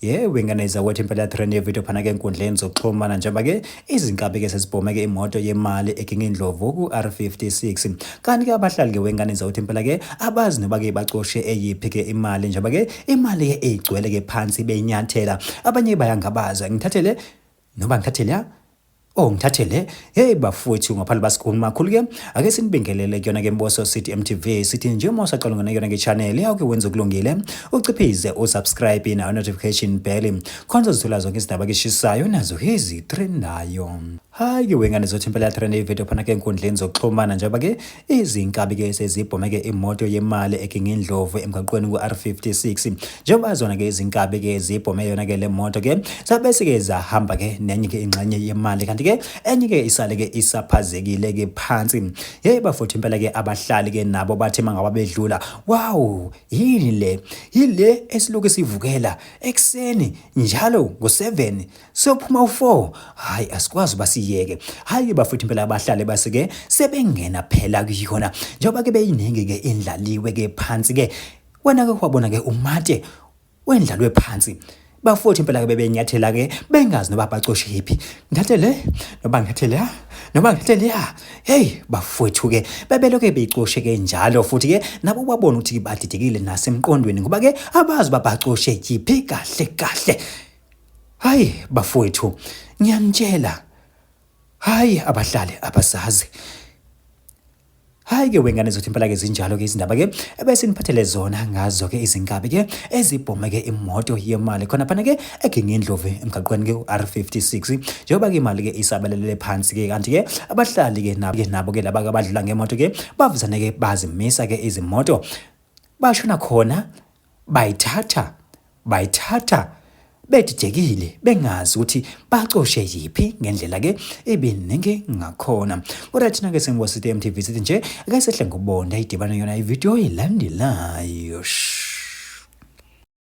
Ingane zawethu impela trend yevideo phana ke enkundleni zokuxhumana njengoba ke izinkabi ke sesibhome ke imoto yemali eGingindlovu ku R56 kanti ke abahlali ke wengane zawethu impela ke abazi noba ke bacoshe eyiphi ke imali njengoba ke imali ke egcwele ke phansi beyinyathela abanye bayangabaza ngithathele ngithathele bafowethu ngaphandle basikhuluma makhulu ke ake sinibingelele kuyona ke Mboso City MTV sithi nje uma usaqala ngona yona ke channel yakho wenza okulungile uciphize usubscribe na notification bell khonza uzithola zonke izindaba ke shishayo nazo ezitrendayo. Hayi ke wengane zothi impela trend yevideo phana ke enkundleni zokuxhumana njengoba ke izinkabi ke sezibhome ke imoto yemali eGingindlovu emgaqweni ku R56 njengoba zona ke izinkabi ke zibhome yona ke le moto ke sabese ke zahamba ke nenye ke ingxenye yemali kanti ke enye ke isale ke isaphazekile ke phansi. Bafuthu impela ke abahlali ke nabo bathi mangaba bedlula wow yile esiloku sivukela ekseni njalo ngo7 sophuma u4 hayi asikwazi basiyeke. Hayi bafuthu impela abahlali basike sebengena phela kuyona njengoba ke beyiningi ke indlaliwe ke phansi ke wena ke wabona ke umate wendlalwe phansi bafuthu impela ke bebenyathela ke bengazi noba bacoshe yipi ngithathele noba ngithathele bafuthu ke bebeloke beyicoshe ke njalo futhi ke nabo babona ukuthi badidekile nasemqondweni ngoba ke abazi babacoshe yipi kahle. Hayi bafuthu ngiyanitshela hayi abahlali abasazi. Hayi ke wengane zothi impela ke zinjalo ke izindaba ke ebese niphathele zona ngazo ke izinkabi ke ezibhome ke imoto yemali khona phana ke eGingindlovu emgaqweni ke R56 njengoba ke imali ke isabelele phansi ke kanti ke abahlali ke nabo ke laba abadlula ngemoto ke bavuzana ke bazimisa ke izimoto bashona khona bayithatha bedidekile bengazi ukuthi bacoshe yipi ngendlela ke ebeningi ngakhona. Kodwa thina ke seMboso City MTV sithi nje ake sehle ngobonda idibana yona ivideo elandelayo.